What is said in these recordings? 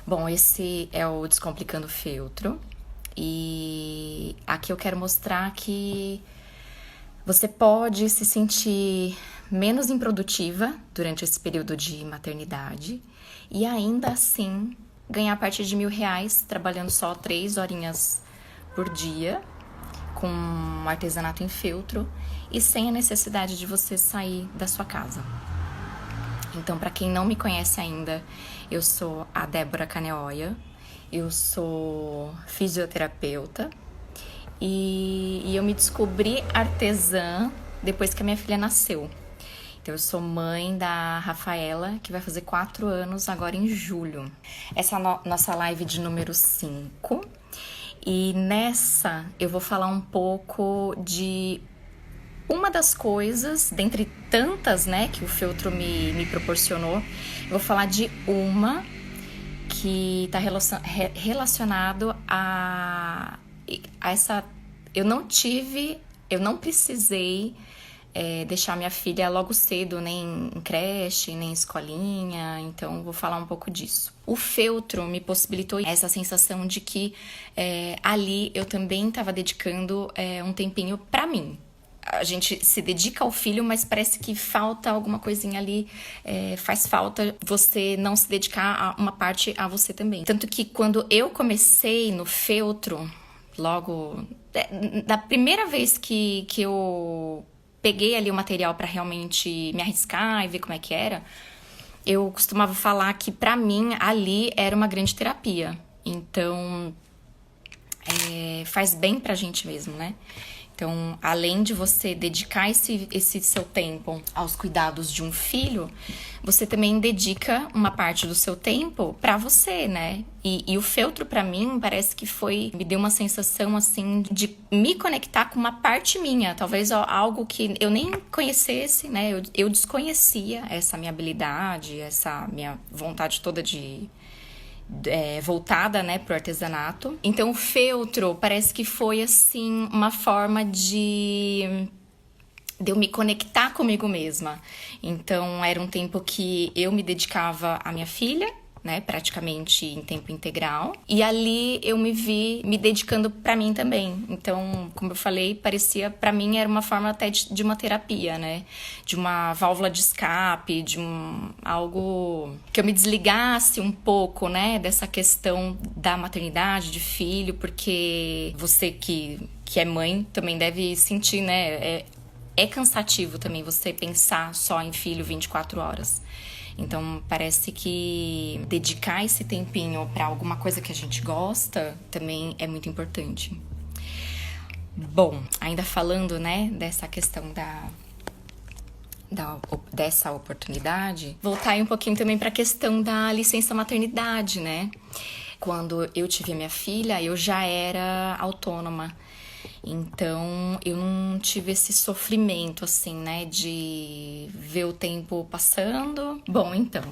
Bom, esse é o Descomplicando Feltro. E aqui eu quero mostrar que você pode se sentir menos improdutiva durante esse período de maternidade e ainda assim ganhar a partir de R$ 1.000 trabalhando só 3 horinhas por dia com um artesanato em feltro e sem a necessidade de você sair da sua casa. Então, para quem não me conhece ainda, eu sou a Débora Caneoia, eu sou fisioterapeuta e eu me descobri artesã depois que a minha filha nasceu. Então, eu sou mãe da Rafaela, que vai fazer 4 anos agora em julho. Essa é a nossa live de número 5. E nessa eu vou falar um pouco de uma das coisas, dentre tantas, né, que o feltro me proporcionou. Eu vou falar de uma que está relacionado a essa... Eu não precisei deixar minha filha logo cedo, nem em creche, nem em escolinha, então vou falar um pouco disso. O feltro me possibilitou essa sensação de que ali eu também estava dedicando um tempinho para mim. A gente se dedica ao filho, mas parece que falta alguma coisinha ali, faz falta você não se dedicar a uma parte a você também. Tanto que quando eu comecei no feltro, logo da primeira vez que eu peguei ali o material para realmente me arriscar e ver como é que era, eu costumava falar que pra mim ali era uma grande terapia. Então, faz bem pra gente mesmo, né? Então, além de você dedicar esse seu tempo aos cuidados de um filho, você também dedica uma parte do seu tempo pra você, né? E o feltro, pra mim, parece que me deu uma sensação, assim, de me conectar com uma parte minha. Talvez algo que eu nem conhecesse, né? Eu desconhecia essa minha habilidade, essa minha vontade toda de... voltada, né, pro artesanato. Então, o feltro parece que foi, assim, uma forma de eu me conectar comigo mesma. Então, era um tempo que eu me dedicava à minha filha, né, praticamente em tempo integral. E ali eu me vi me dedicando pra mim também. Então, como eu falei, parecia, pra mim, era uma forma até de uma terapia, né? De uma válvula de escape, algo que eu me desligasse um pouco, né, dessa questão da maternidade, de filho, porque você que é mãe também deve sentir, né? É cansativo também você pensar só em filho 24 horas. Então, parece que dedicar esse tempinho para alguma coisa que a gente gosta também é muito importante. Bom, ainda falando, né, dessa questão dessa oportunidade, voltar aí um pouquinho também para a questão da licença maternidade, né? Quando eu tive a minha filha, eu já era autônoma. Então, eu não tive esse sofrimento, assim, né, de ver o tempo passando. Bom, então,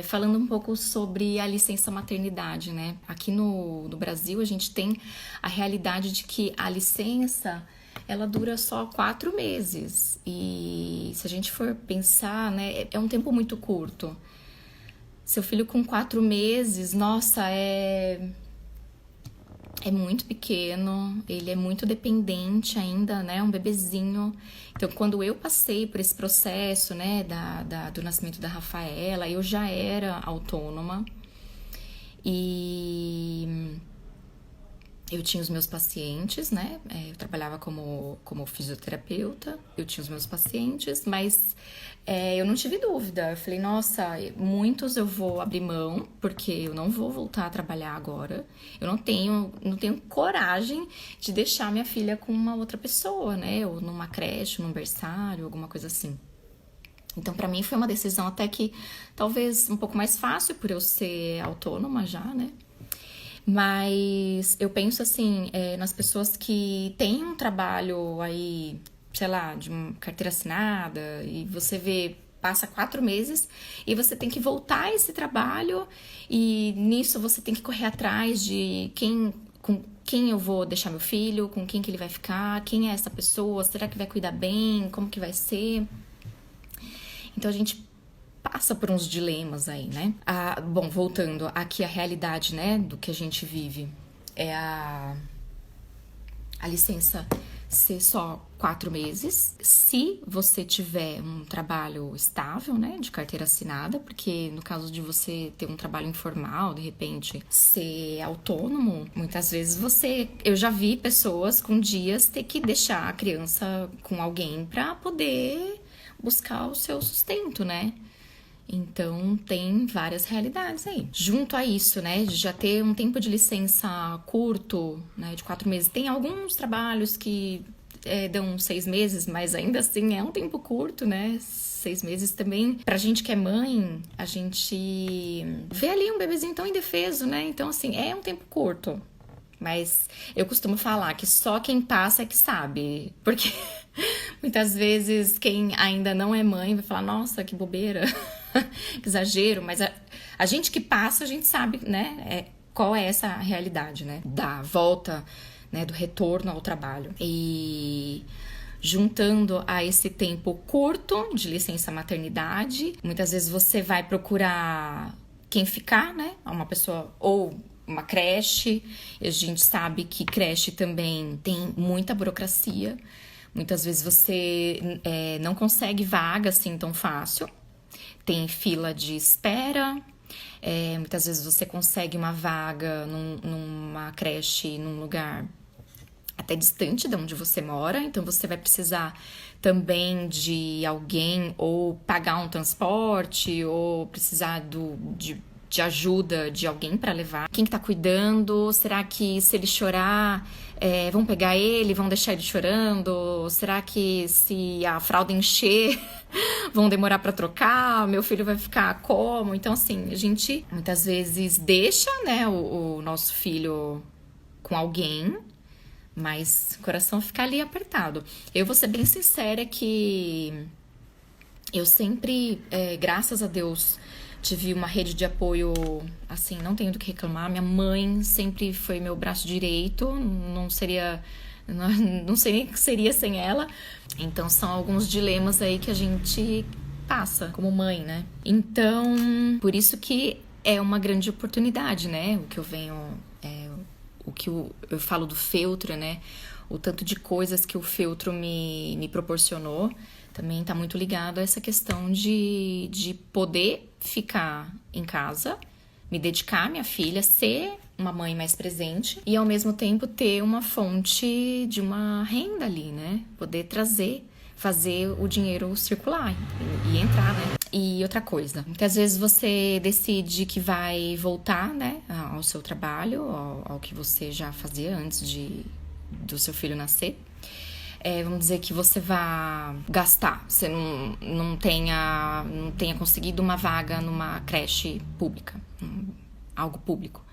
falando um pouco sobre a licença maternidade, né? Aqui no Brasil, a gente tem a realidade de que a licença, ela dura só 4 meses. E se a gente for pensar, né, é um tempo muito curto. Seu filho com 4 meses, nossa, é muito pequeno, ele é muito dependente ainda, né? Um bebezinho. Então, quando eu passei por esse processo, né, do nascimento da Rafaela, eu já era autônoma. E eu tinha os meus pacientes, né? Eu trabalhava como fisioterapeuta, eu tinha os meus pacientes, mas eu não tive dúvida. Eu falei, nossa, muitos eu vou abrir mão, porque eu não vou voltar a trabalhar agora. Eu não tenho coragem de deixar minha filha com uma outra pessoa, né? Ou numa creche, num berçário, alguma coisa assim. Então, pra mim, foi uma decisão até que talvez um pouco mais fácil, por eu ser autônoma já, né? Mas eu penso assim, nas pessoas que têm um trabalho aí, sei lá, de uma carteira assinada, e você vê, passa 4 meses e você tem que voltar a esse trabalho, e nisso você tem que correr atrás de com quem eu vou deixar meu filho, com quem que ele vai ficar, quem é essa pessoa, será que vai cuidar bem, como que vai ser? Então a gente passa por uns dilemas aí, né? Bom, voltando aqui à realidade, né, do que a gente vive, é a licença ser só 4 meses, se você tiver um trabalho estável, né, de carteira assinada, porque no caso de você ter um trabalho informal, de repente ser autônomo, muitas vezes eu já vi pessoas com dias ter que deixar a criança com alguém para poder buscar o seu sustento, né? Então, tem várias realidades aí. Junto a isso, né, de já ter um tempo de licença curto, né, de 4 meses. Tem alguns trabalhos que dão 6 meses, mas ainda assim é um tempo curto, né? 6 meses também. Pra gente que é mãe, a gente vê ali um bebezinho tão indefeso, né? Então, assim, é um tempo curto. Mas eu costumo falar que só quem passa é que sabe. Porque muitas vezes quem ainda não é mãe vai falar, nossa, que bobeira, que exagero. Mas a gente que passa, a gente sabe, né? Qual é essa realidade, né? Da volta, né? Do retorno ao trabalho. E juntando a esse tempo curto de licença maternidade, muitas vezes você vai procurar quem ficar, né? Uma pessoa ou uma creche. A gente sabe que creche também tem muita burocracia. Muitas vezes você não consegue vaga assim tão fácil. Tem fila de espera. Muitas vezes você consegue uma vaga numa creche, num lugar até distante de onde você mora. Então, você vai precisar também de alguém ou pagar um transporte ou precisar de ajuda de alguém para levar. Quem que tá cuidando? Será que se ele chorar, vão pegar ele, vão deixar ele chorando? Será que se a fralda encher, vão demorar para trocar? Meu filho vai ficar como? Então, assim, a gente muitas vezes deixa, né, o nosso filho com alguém, mas o coração fica ali apertado. Eu vou ser bem sincera que eu sempre, graças a Deus, tive uma rede de apoio, assim, não tenho do que reclamar. Minha mãe sempre foi meu braço direito, não sei nem o que seria sem ela. Então, são alguns dilemas aí que a gente passa como mãe, né? Então, por isso que é uma grande oportunidade, né? O que eu falo do feltro, né? O tanto de coisas que o feltro me proporcionou também está muito ligado a essa questão de poder ficar em casa, me dedicar à minha filha, ser uma mãe mais presente e ao mesmo tempo ter uma fonte de uma renda ali, né? Poder fazer o dinheiro circular e entrar, né? E outra coisa, muitas vezes você decide que vai voltar, né, ao seu trabalho, ao que você já fazia antes do seu filho nascer. Vamos dizer que você vai gastar, você não tenha conseguido uma vaga numa creche pública, algo público.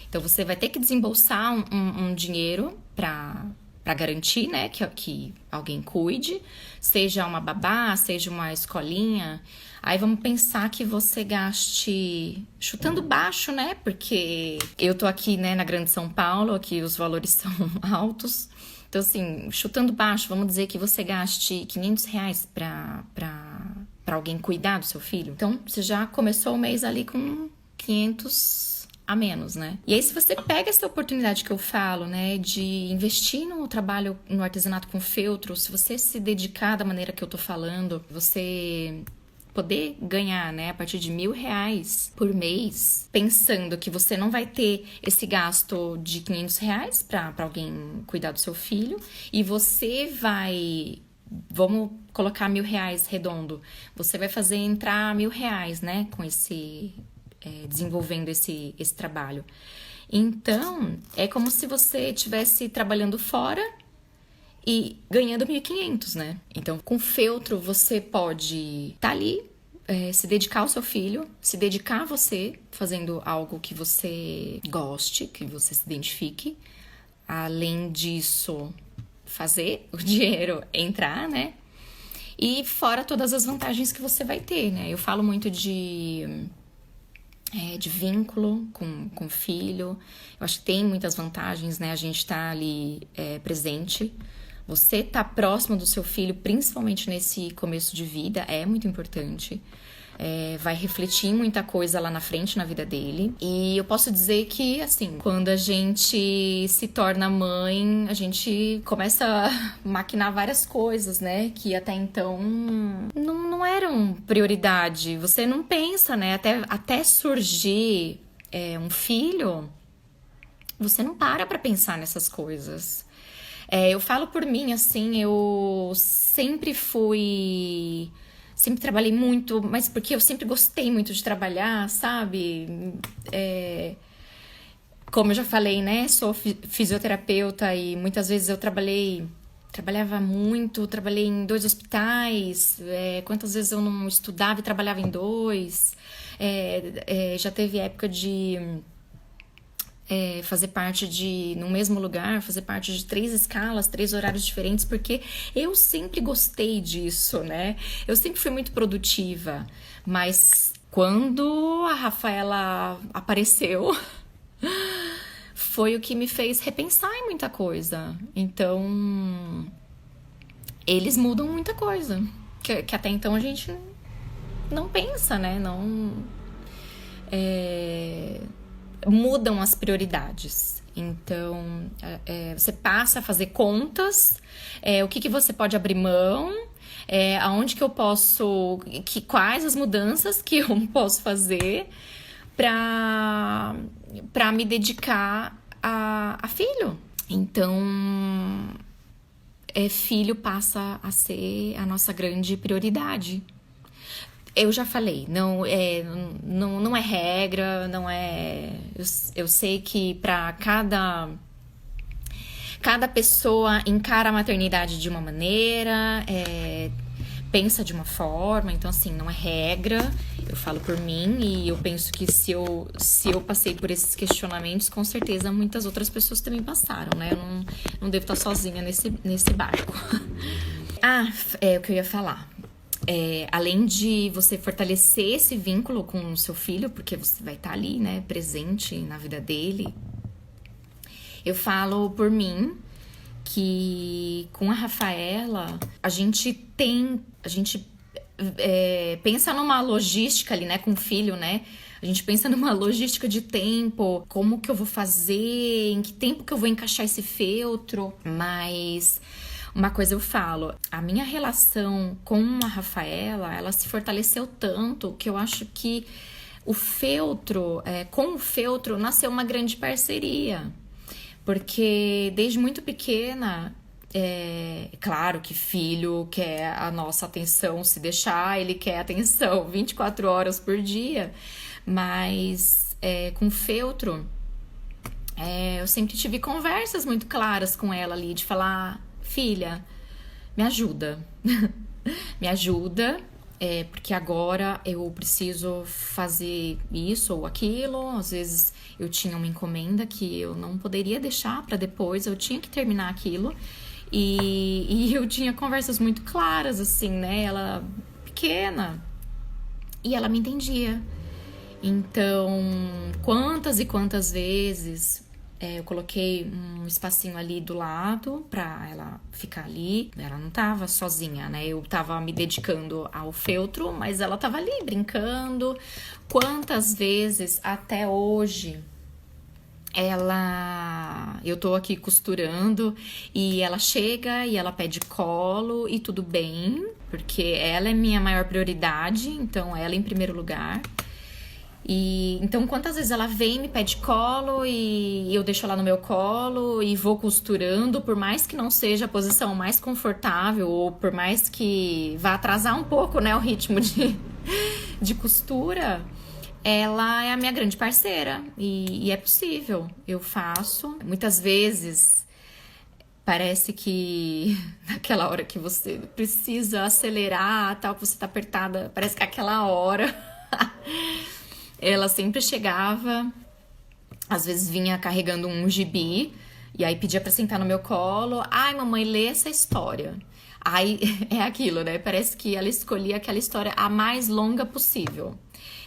Então, você vai ter que desembolsar um dinheiro para garantir, né, que alguém cuide, seja uma babá, seja uma escolinha. Aí vamos pensar que você gaste chutando baixo, né, porque eu tô aqui, né, na Grande São Paulo, aqui os valores são altos. Então, assim, chutando baixo, vamos dizer que você gaste R$500 para alguém cuidar do seu filho. Então, você já começou o mês ali com 500 a menos, né? E aí, se você pega essa oportunidade que eu falo, né, de investir no trabalho, no artesanato com feltro, se você se dedicar da maneira que eu tô falando, você poder ganhar, né, a partir de R$1.000 por mês, pensando que você não vai ter esse gasto de R$500 para alguém cuidar do seu filho, e você vai, vamos colocar R$1.000 redondo, você vai fazer entrar R$1.000, né, com desenvolvendo esse trabalho. Então, é como se você estivesse trabalhando fora e ganhando 1.500, né? Então, com feltro, você pode estar ali, se dedicar ao seu filho, se dedicar a você, fazendo algo que você goste, que você se identifique. Além disso, fazer o dinheiro entrar, né? E fora todas as vantagens que você vai ter, né? Eu falo muito de vínculo com o filho. Eu acho que tem muitas vantagens, né? A gente tá ali presente. Você tá próximo do seu filho, principalmente nesse começo de vida, é muito importante. vai refletir em muita coisa lá na frente na vida dele. E eu posso dizer que, assim, quando a gente se torna mãe, a gente começa a maquinar várias coisas, né? Que até então não eram prioridade. Você não pensa, né? Até surgir um filho, você não para pra pensar nessas coisas. Eu falo por mim, assim, eu sempre trabalhei muito, mas porque eu sempre gostei muito de trabalhar, sabe? Como eu já falei, né? Sou fisioterapeuta e muitas vezes eu trabalhava muito, trabalhei em 2 hospitais. Quantas vezes eu não estudava e trabalhava em 2? Já teve época de fazer parte no mesmo lugar, fazer parte de 3 escalas, 3 horários diferentes, porque eu sempre gostei disso, né? Eu sempre fui muito produtiva, mas quando a Rafaela apareceu, foi o que me fez repensar em muita coisa. Então, eles mudam muita coisa, que até então a gente não pensa, né? Mudam as prioridades. Então, você passa a fazer contas, o que você pode abrir mão, aonde que eu posso, quais as mudanças que eu posso fazer para me dedicar a filho. Então, filho passa a ser a nossa grande prioridade. Eu já falei, não é regra, não é... Eu sei que para cada pessoa encara a maternidade de uma maneira, pensa de uma forma, então assim, não é regra. Eu falo por mim e eu penso que se eu passei por esses questionamentos, com certeza muitas outras pessoas também passaram, né? Eu não devo estar sozinha nesse barco. O que eu ia falar. Além de você fortalecer esse vínculo com o seu filho, porque você vai estar ali, né, presente na vida dele, eu falo por mim que com a Rafaela a gente pensa numa logística ali, né, com o filho, né? A gente pensa numa logística de tempo, como que eu vou fazer, em que tempo que eu vou encaixar esse feltro, mas... Uma coisa eu falo, a minha relação com a Rafaela, ela se fortaleceu tanto que eu acho que com o feltro nasceu uma grande parceria. Porque desde muito pequena, claro que filho quer a nossa atenção, se deixar, ele quer atenção 24 horas por dia. Mas com o feltro, eu sempre tive conversas muito claras com ela ali, de falar... Filha, me ajuda, me ajuda, porque agora eu preciso fazer isso ou aquilo. Às vezes eu tinha uma encomenda que eu não poderia deixar para depois, eu tinha que terminar aquilo. E eu tinha conversas muito claras, assim, né? Ela pequena, e ela me entendia. Então, quantas e quantas vezes... eu coloquei um espacinho ali do lado pra ela ficar ali. Ela não tava sozinha, né? Eu tava me dedicando ao feltro, mas ela tava ali brincando. Quantas vezes até hoje eu tô aqui costurando e ela chega e ela pede colo e tudo bem, porque ela é minha maior prioridade, então ela em primeiro lugar. E então, quantas vezes ela vem, me pede colo e eu deixo ela no meu colo e vou costurando, por mais que não seja a posição mais confortável ou por mais que vá atrasar um pouco, né, o ritmo de costura, ela é a minha grande parceira e é possível, eu faço. Muitas vezes parece que naquela hora que você precisa acelerar, tal, que você tá apertada, parece que é aquela hora... Ela sempre chegava, às vezes vinha carregando um gibi, e aí pedia pra sentar no meu colo. Ai, mamãe, lê essa história. Aí é aquilo, né? Parece que ela escolhia aquela história a mais longa possível.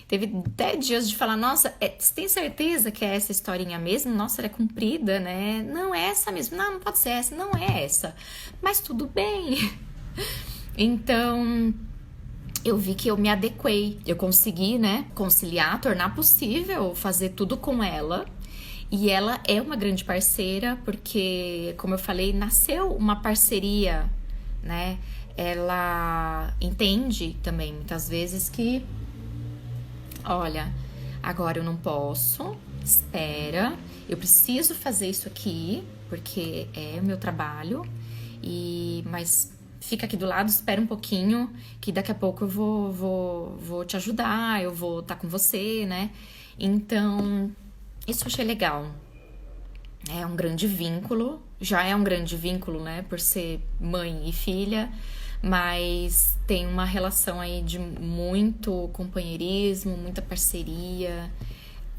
Teve até dias de falar, nossa, você tem certeza que é essa historinha mesmo? Nossa, ela é comprida, né? Não é essa mesmo. Não pode ser essa, não é essa. Mas tudo bem. Então... eu vi que eu me adequei. Eu consegui, né, conciliar, tornar possível fazer tudo com ela. E ela é uma grande parceira, porque, como eu falei, nasceu uma parceria, né? Ela entende também, muitas vezes, que, olha, agora eu não posso, espera, eu preciso fazer isso aqui, porque é o meu trabalho, mas fica aqui do lado, espera um pouquinho, que daqui a pouco eu vou te ajudar, eu vou estar com você, né? Então, isso eu achei legal. É um grande vínculo, já é um grande vínculo, né, por ser mãe e filha, mas tem uma relação aí de muito companheirismo, muita parceria,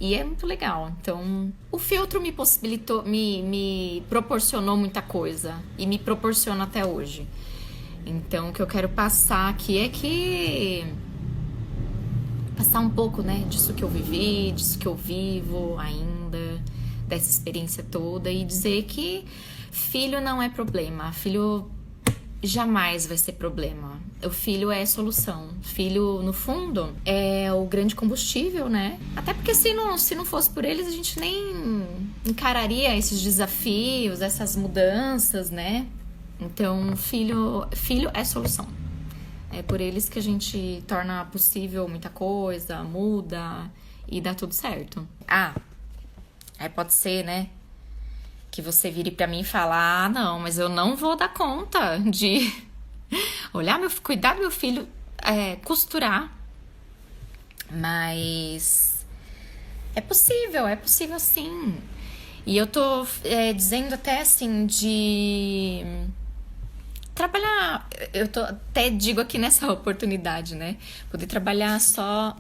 e é muito legal. Então, o filtro me possibilitou, me proporcionou muita coisa, e me proporciona até hoje. Então, o que eu quero passar aqui é que passar um pouco, né, disso que eu vivi, disso que eu vivo ainda, dessa experiência toda, e dizer que filho não é problema, filho jamais vai ser problema. O filho é solução. Filho, no fundo, é o grande combustível, né? Até porque se não fosse por eles, a gente nem encararia esses desafios, essas mudanças, né? Então, filho é solução. É por eles que a gente torna possível muita coisa, muda e dá tudo certo. Aí pode ser, né, que você vire pra mim e fala, não, mas eu não vou dar conta de cuidar do meu filho, costurar. Mas é possível sim. E eu tô dizendo até assim de trabalhar, até digo aqui nessa oportunidade, né? Poder trabalhar só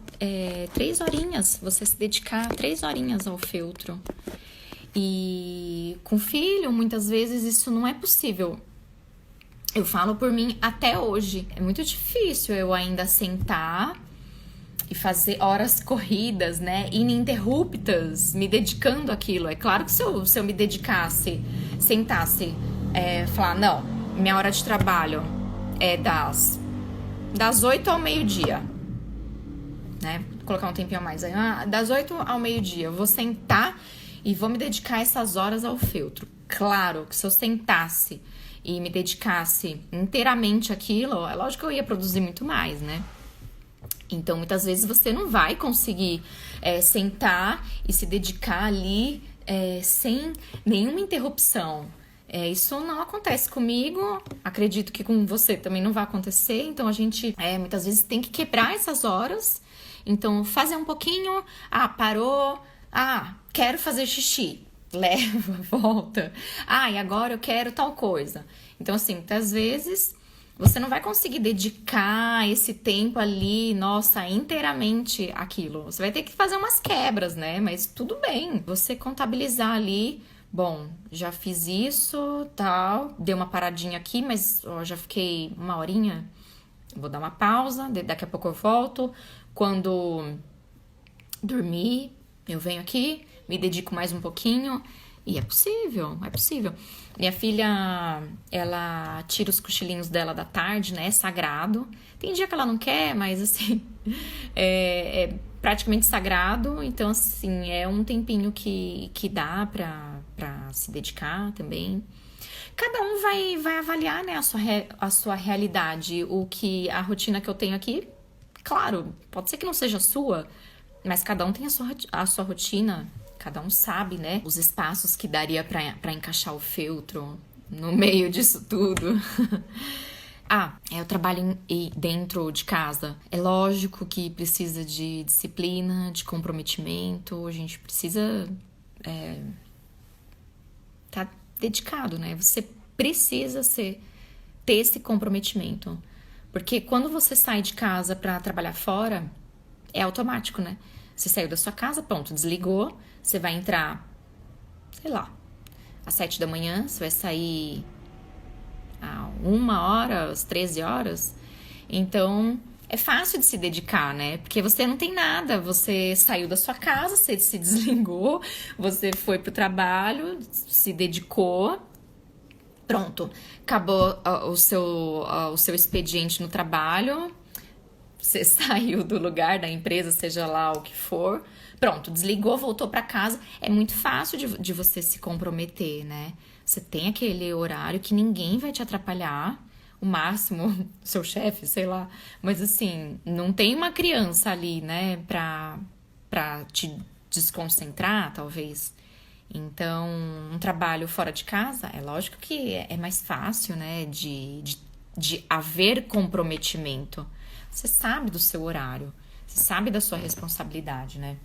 3 horinhas, você se dedicar 3 horinhas ao feltro. E com filho, muitas vezes isso não é possível. Eu falo por mim até hoje. É muito difícil eu ainda sentar e fazer horas corridas, né? Ininterruptas, me dedicando àquilo. É claro que se eu me dedicasse, sentasse, falar, não, minha hora de trabalho é das 8 ao meio-dia, né? Vou colocar um tempinho a mais aí. Das 8 ao meio-dia, eu vou sentar e vou me dedicar essas horas ao feltro. Claro que se eu sentasse e me dedicasse inteiramente àquilo, é lógico que eu ia produzir muito mais, né? Então, muitas vezes você não vai conseguir sentar e se dedicar ali sem nenhuma interrupção. Isso não acontece comigo, acredito que com você também não vai acontecer. Então, a gente muitas vezes tem que quebrar essas horas. Então, fazer um pouquinho, parou, quero fazer xixi, leva, volta. E agora eu quero tal coisa. Então, assim, muitas vezes você não vai conseguir dedicar esse tempo ali, nossa, inteiramente àquilo. Você vai ter que fazer umas quebras, né? Mas tudo bem, você contabilizar ali, bom, já fiz isso, tal, dei uma paradinha aqui, mas já fiquei 1 horinha, vou dar uma pausa, daqui a pouco eu volto. Quando dormir, eu venho aqui, me dedico mais um pouquinho. E é possível. Minha filha, ela tira os cochilinhos dela da tarde, né? É sagrado. Tem dia que ela não quer, mas assim, é praticamente sagrado. Então, assim, é um tempinho que dá pra se dedicar também. Cada um vai avaliar, né, a sua realidade. A rotina que eu tenho aqui, claro, pode ser que não seja a sua, mas cada um tem a sua rotina. Cada um sabe, né, os espaços que daria pra encaixar o feltro no meio disso tudo. Eu trabalho dentro de casa. É lógico que precisa de disciplina, de comprometimento. A gente precisa tá dedicado, né? Você precisa ter esse comprometimento. Porque quando você sai de casa pra trabalhar fora, é automático, né? Você saiu da sua casa, pronto, desligou. Você vai entrar, sei lá, às 7 da manhã. Você vai sair a 1 hora, às 13 horas. Então, é fácil de se dedicar, né? Porque você não tem nada. Você saiu da sua casa, você se desligou. Você foi pro trabalho, se dedicou. Pronto, acabou o seu expediente no trabalho. Você saiu do lugar da empresa, seja lá o que for, pronto, desligou, voltou para casa. É muito fácil de você se comprometer, né? Você tem aquele horário que ninguém vai te atrapalhar, o máximo, seu chefe, sei lá. Mas assim, não tem uma criança ali, né, pra te desconcentrar, talvez. Então, um trabalho fora de casa, é lógico que é mais fácil, né, de haver comprometimento. Você sabe do seu horário, você sabe da sua responsabilidade, né?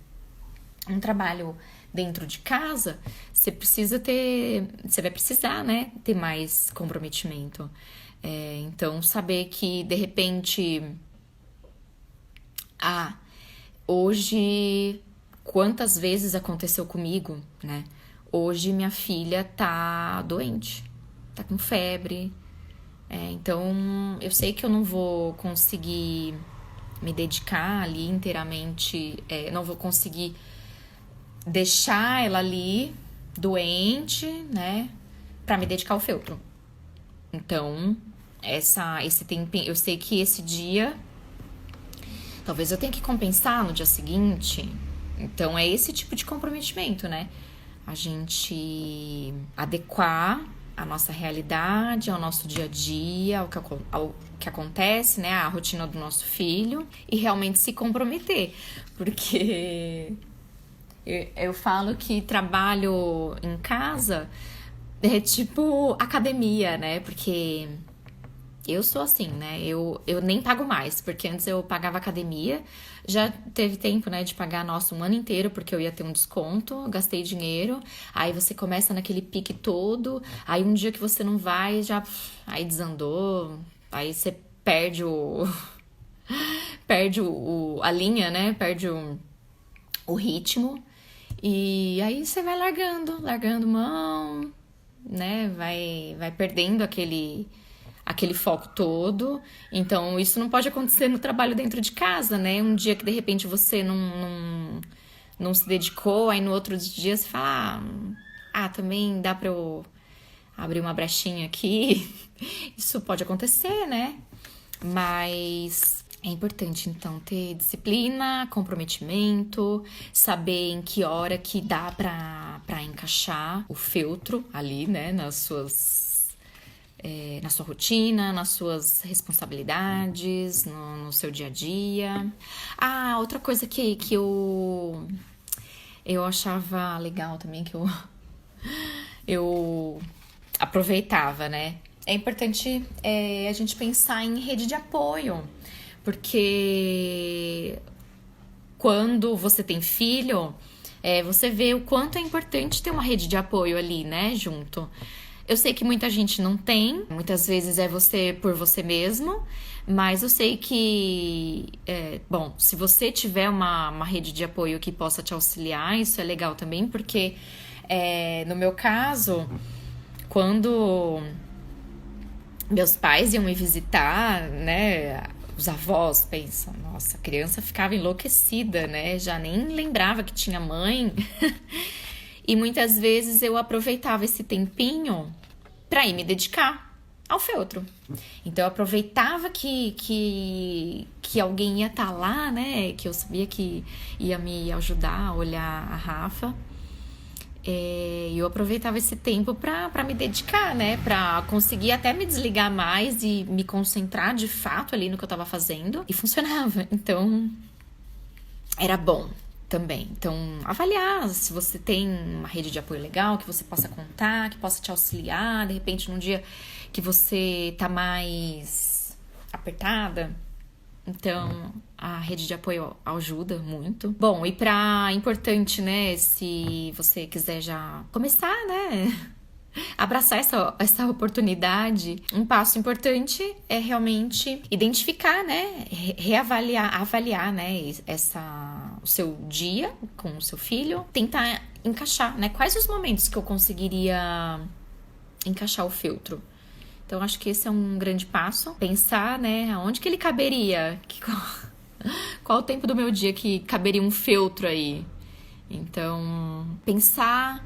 Um trabalho dentro de casa, você vai precisar, né, ter mais comprometimento. Então, saber que, de repente, hoje, quantas vezes aconteceu comigo, né? Hoje minha filha tá doente, tá com febre. Então, eu sei que eu não vou conseguir me dedicar ali inteiramente, não vou conseguir deixar ela ali doente, né, pra me dedicar ao feltro. Então, esse tempinho, eu sei que esse dia, talvez eu tenha que compensar no dia seguinte. Então, é esse tipo de comprometimento, né? A gente adequar a nossa realidade, ao nosso dia a dia, ao que acontece, né? A rotina do nosso filho e realmente se comprometer. Porque eu falo que trabalho em casa é tipo academia, né? Porque eu sou assim, né? Eu nem pago mais, porque antes eu pagava academia. Já teve tempo, né, de pagar, nossa, um ano inteiro, porque eu ia ter um desconto, gastei dinheiro. Aí você começa naquele pique todo. Aí um dia que você não vai, já... Aí desandou. Aí você perde perde a linha, né? Perde o ritmo. E aí você vai largando mão, né? Vai perdendo aquele foco todo. Então, isso não pode acontecer no trabalho dentro de casa, né? Um dia que, de repente, você não se dedicou, aí no outro dia você fala, também dá pra eu abrir uma brechinha aqui. Isso pode acontecer, né? Mas é importante, então, ter disciplina, comprometimento, saber em que hora que dá pra encaixar o feltro ali, né? Na sua rotina, nas suas responsabilidades, no seu dia a dia. Outra coisa que eu achava legal também, que eu aproveitava, né? É importante a gente pensar em rede de apoio, porque quando você tem filho, você vê o quanto é importante ter uma rede de apoio ali, né, junto. Eu sei que muita gente não tem, muitas vezes é você por você mesmo, mas eu sei que, se você tiver uma rede de apoio que possa te auxiliar, isso é legal também, porque no meu caso, quando meus pais iam me visitar, né, os avós, pensam, nossa, a criança ficava enlouquecida, né, já nem lembrava que tinha mãe. E muitas vezes eu aproveitava esse tempinho para ir me dedicar ao feltro. Então eu aproveitava que alguém ia estar lá, né? Que eu sabia que ia me ajudar a olhar a Rafa. E eu aproveitava esse tempo para me dedicar, né? Para conseguir até me desligar mais e me concentrar de fato ali no que eu tava fazendo. E funcionava. Então, era bom também. Então, avaliar se você tem uma rede de apoio legal, que você possa contar, que possa te auxiliar, de repente num dia que você tá mais apertada. Então, a rede de apoio ajuda muito. Bom, e importante, né, se você quiser já começar, né, abraçar essa oportunidade, um passo importante é realmente identificar, né, avaliar, né, o seu dia com o seu filho, tentar encaixar, né, quais os momentos que eu conseguiria encaixar o feltro. Então, acho que esse é um grande passo, pensar, né, aonde que ele caberia, qual o tempo do meu dia que caberia um feltro aí. Então, pensar...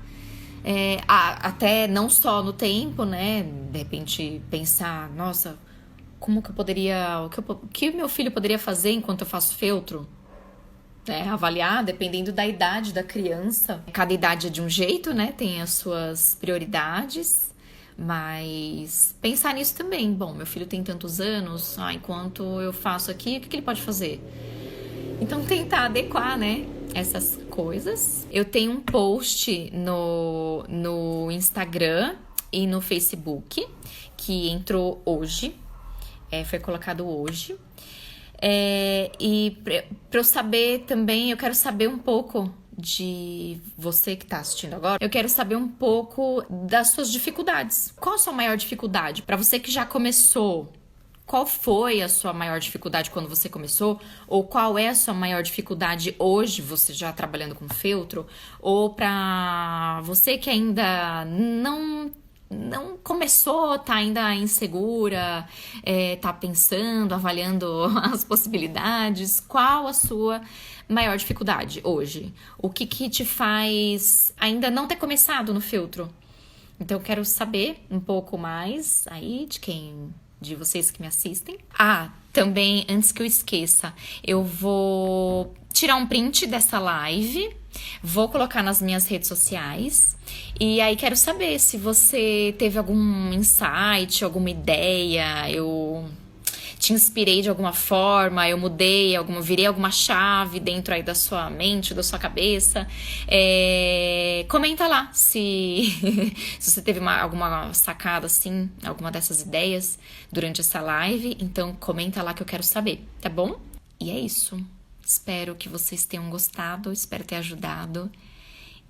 até não só no tempo, né? De repente pensar, nossa, como que eu poderia, o que meu filho poderia fazer enquanto eu faço feltro? Avaliar, dependendo da idade da criança. Cada idade é de um jeito, né? Tem as suas prioridades, mas pensar nisso também. Bom, meu filho tem tantos anos, enquanto eu faço aqui, o que ele pode fazer? Então, tentar adequar, né? Essas coisas. Eu tenho um post no Instagram e no Facebook que entrou hoje, foi colocado hoje. E para eu saber também, eu quero saber um pouco de você que está assistindo agora. Eu quero saber um pouco das suas dificuldades. Qual a sua maior dificuldade? Para você que já começou, qual foi a sua maior dificuldade quando você começou? Ou qual é a sua maior dificuldade hoje, você já trabalhando com feltro? Ou para você que ainda não começou, tá ainda insegura, tá pensando, avaliando as possibilidades. Qual a sua maior dificuldade hoje? O que te faz ainda não ter começado no feltro? Então, eu quero saber um pouco mais aí de vocês que me assistem. Também, antes que eu esqueça, eu vou tirar um print dessa live, vou colocar nas minhas redes sociais. E aí quero saber se você teve algum insight, alguma ideia, eu te inspirei de alguma forma, eu virei alguma chave dentro aí da sua mente, da sua cabeça. Comenta lá se você teve alguma sacada assim, alguma dessas ideias durante essa live. Então comenta lá que eu quero saber, tá bom? E é isso. Espero que vocês tenham gostado, espero ter ajudado.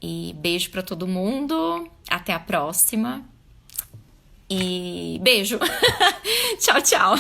E beijo pra todo mundo. Até a próxima. E beijo. Tchau, tchau.